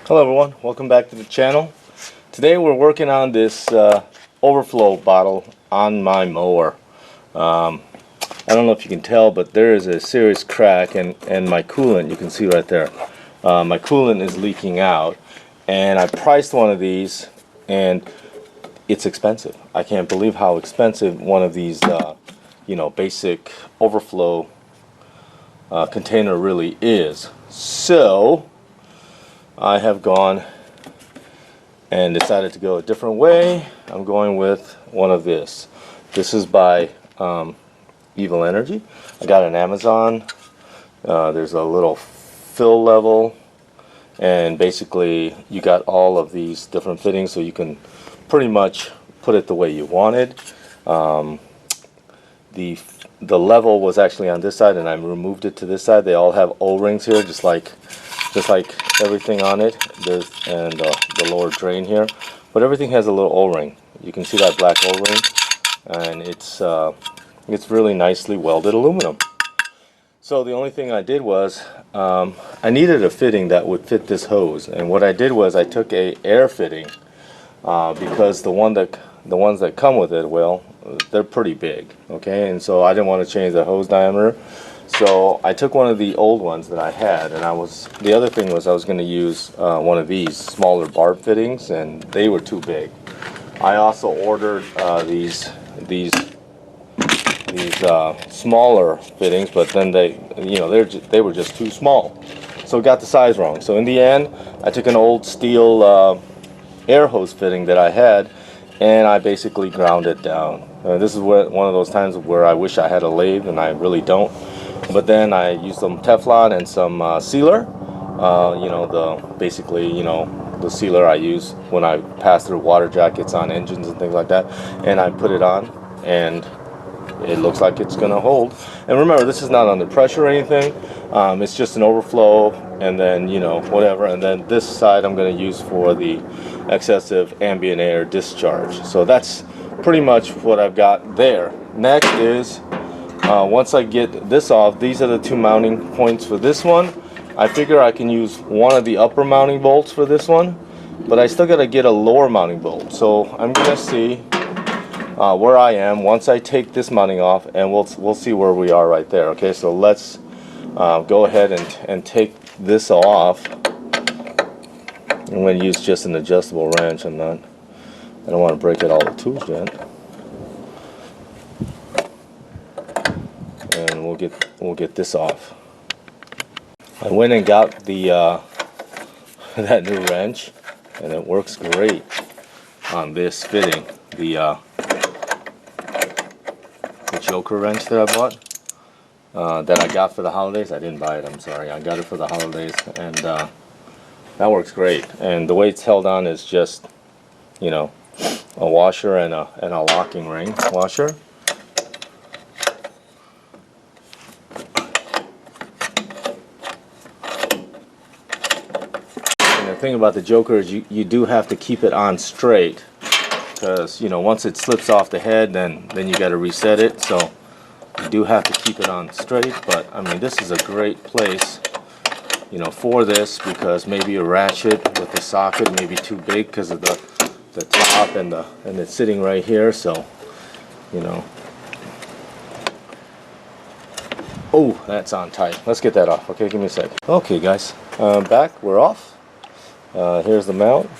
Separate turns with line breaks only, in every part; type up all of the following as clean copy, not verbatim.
Hello everyone, welcome back to the channel. Today we're working on this overflow bottle on my mower. I don't know if you can tell, but there is a serious crack and my coolant, you can see right there, my coolant is leaking out, and I priced one of these and it's expensive. I can't believe how expensive one of these basic overflow container really is. So I have gone and decided to go a different way. I'm going with one of this. This is by Evil Energy. I got it on Amazon. There's a little fill level, and basically you got all of these different fittings, so you can pretty much put it the way you want it. The level was actually on this side, and I removed it to this side. They all have O-rings here, just like everything on it. There's the lower drain here, but everything has a little O-ring. You can see that black O-ring, and it's really nicely welded aluminum. So the only thing I did was I needed a fitting that would fit this hose, and what I did was I took a air fitting because the ones that come with it, well, they're pretty big, okay, and so I didn't want to change the hose diameter. So I took one of the old ones that I had, and the other thing was I was going to use one of these smaller barb fittings, and they were too big. I also ordered these smaller fittings, but then they were just too small, so got the size wrong. So in the end, I took an old steel air hose fitting that I had, and I basically ground it down. This is one of those times where I wish I had a lathe, and I really don't. But then I used some Teflon and some sealer. The sealer I use when I pass through water jackets on engines and things like that. And I put it on, and it looks like it's gonna hold. And remember, this is not under pressure or anything. It's just an overflow, and then whatever. And then this side I'm gonna use for the excessive ambient air discharge. So that's pretty much what I've got there. Next is once I get this off, these are the two mounting points for this one. I figure I can use one of the upper mounting bolts for this one, but I still got to get a lower mounting bolt. So I'm gonna see where I am once I take this mounting off, and we'll see where we are right there. Okay, so let's go ahead and take this off. I'm going to use just an adjustable wrench. I don't want to break out all the tools yet. And we'll get this off. I went and got the that new wrench, and it works great on this fitting. The Joker wrench that I bought, that I got for the holidays. I didn't buy it, I'm sorry. I got it for the holidays, and that works great. And the way it's held on is just, a washer and a locking ring washer. And the thing about the Joker is you do have to keep it on straight, because once it slips off the head, then you got to reset it. So you do have to keep it on straight. But I mean, this is a great place for this, because maybe a ratchet with the socket may be too big because of the top, and it's sitting right here. So oh, that's on tight. Let's get that off. Okay, give me a sec. Okay guys, back, we're off. Here's the mount,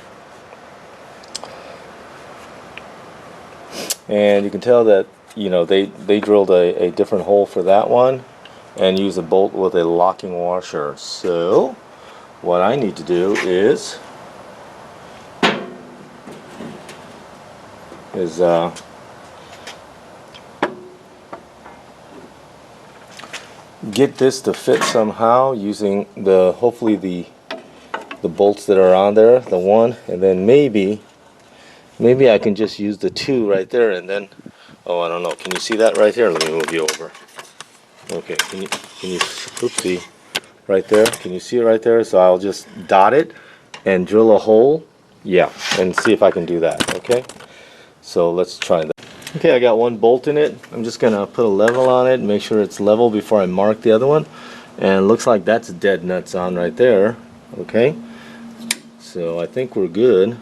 and you can tell that they drilled a different hole for that one and use a bolt with a locking washer. So what I need to do is get this to fit somehow using hopefully the bolts that are on there, the one, and then maybe I can just use the two right there, and then I don't know, can you see that right here? Let me move you over. Okay, can you oopsie, right there, can you see it right there? So I'll just dot it and drill a hole, yeah, and see if I can do that. Okay, so let's try that. Okay, I got one bolt in it. I'm just gonna put a level on it and make sure it's level before I mark the other one, and it looks like that's dead nuts on right there. Okay, so I think we're good.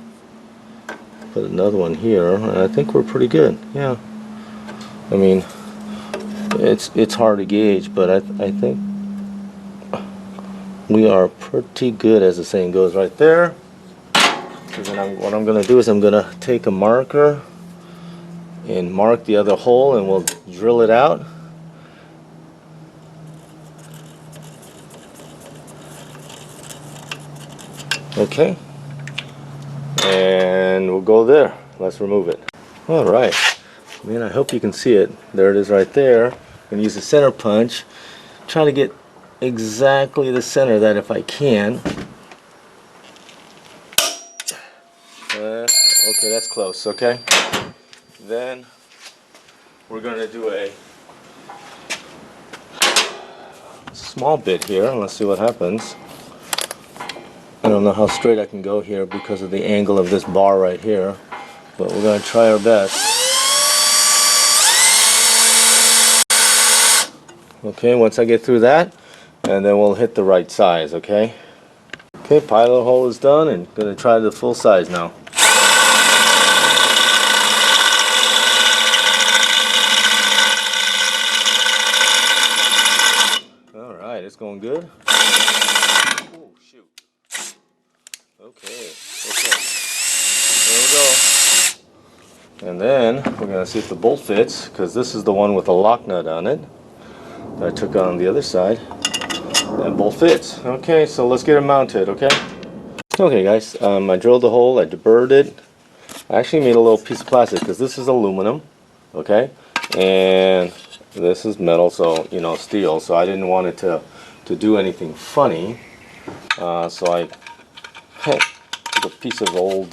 Put another one here, and I think we're pretty good. Yeah, I mean, it's hard to gauge, but I think we are pretty good, as the saying goes, right there. So then what I'm gonna do is I'm gonna take a marker and mark the other hole, and we'll drill it out. Okay, and we'll go there. Let's remove it. All right, man, I hope you can see it. There it is right there. I'm gonna use the center punch, try to get exactly the center of that if I can. Okay, that's close. Okay, then we're gonna do a small bit here. Let's see what happens. I don't know how straight I can go here because of the angle of this bar right here, but we're going to try our best. Okay, once I get through that, and then we'll hit the right size, okay? Okay, pilot hole is done, and going to try the full size now. Alright, it's going good. Oh, shoot. Okay, there we go. And then we're going to see if the bolt fits, because this is the one with the lock nut on it that I took on the other side. That bolt fits. Okay, so let's get it mounted, okay? Okay guys, I drilled the hole, I deburred it. I actually made a little piece of plastic because this is aluminum, okay? And this is metal, so, you know, steel, so I didn't want it to do anything funny. So I took a piece of old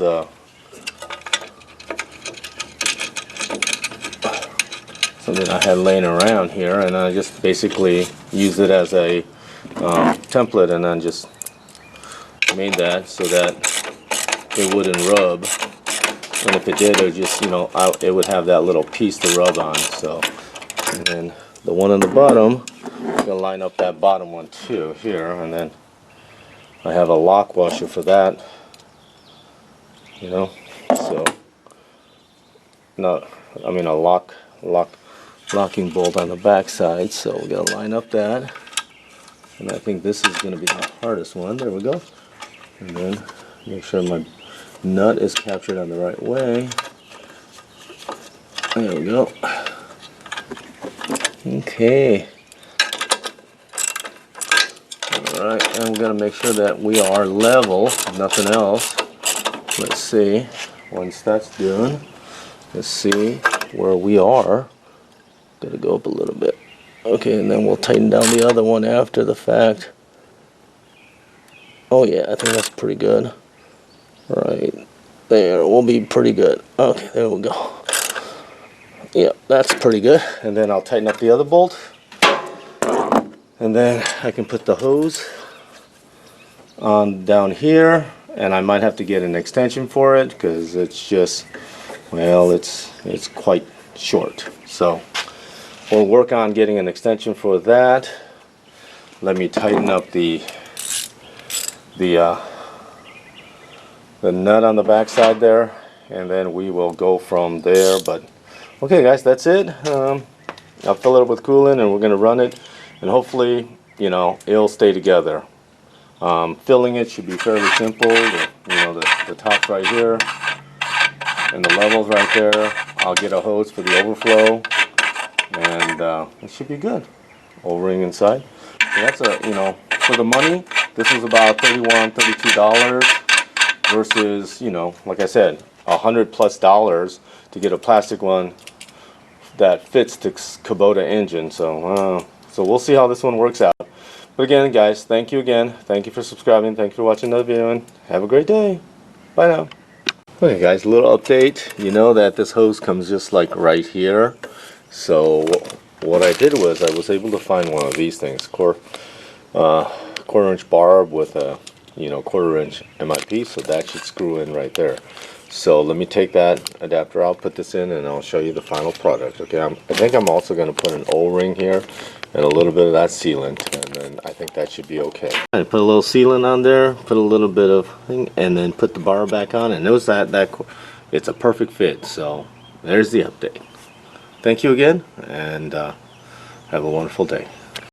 something I had laying around here, and I just basically used it as a template, and then just made that so that it wouldn't rub, and if it did, it would just, you know, it would have that little piece to rub on. So, and then the one on the bottom, I'm gonna line up that bottom one too here, and then I have a lock washer for that, you know, so I mean a locking bolt on the back side. So we're gonna line up that, and I think this is gonna be the hardest one. There we go. And then make sure my nut is captured on the right way. There we go. Okay. Alright, and we're going to make sure that we are level, nothing else. Let's see. Once that's done, let's see where we are. Got to go up a little bit. Okay, and then we'll tighten down the other one after the fact. Oh yeah, I think that's pretty good. Right there, we'll be pretty good. Okay, there we go. Yep, that's pretty good. And then I'll tighten up the other bolt. And then I can put the hose on down here, and I might have to get an extension for it because it's just, well, it's quite short. So we'll work on getting an extension for that. Let me tighten up the nut on the back side there, and then we will go from there. But okay guys, that's it. I'll fill it up with coolant, and we're going to run it, and hopefully, you know, it'll stay together. Filling it should be fairly simple. The top's right here, and the level's right there. I'll get a hose for the overflow, and it should be good. O-ring inside. So that's you know, for the money, this was about $31, $32 versus, you know, like I said, $100+ to get a plastic one that fits the Kubota engine. So we'll see how this one works out. But again, guys, thank you again. Thank you for subscribing. Thank you for watching another video, and have a great day. Bye now. Okay, guys, a little update. You know that this hose comes just like right here. So what I did was I was able to find one of these things, quarter-inch barb with a, you know, quarter-inch MIP. So that should screw in right there. So let me take that adapter, I'll put this in, and I'll show you the final product. Okay, I think I'm also going to put an O-ring here and a little bit of that sealant, and then I think that should be okay. I put a little sealant on there, put a little bit of thing, and then put the bar back on, and notice that it's a perfect fit. So there's the update. Thank you again, and have a wonderful day.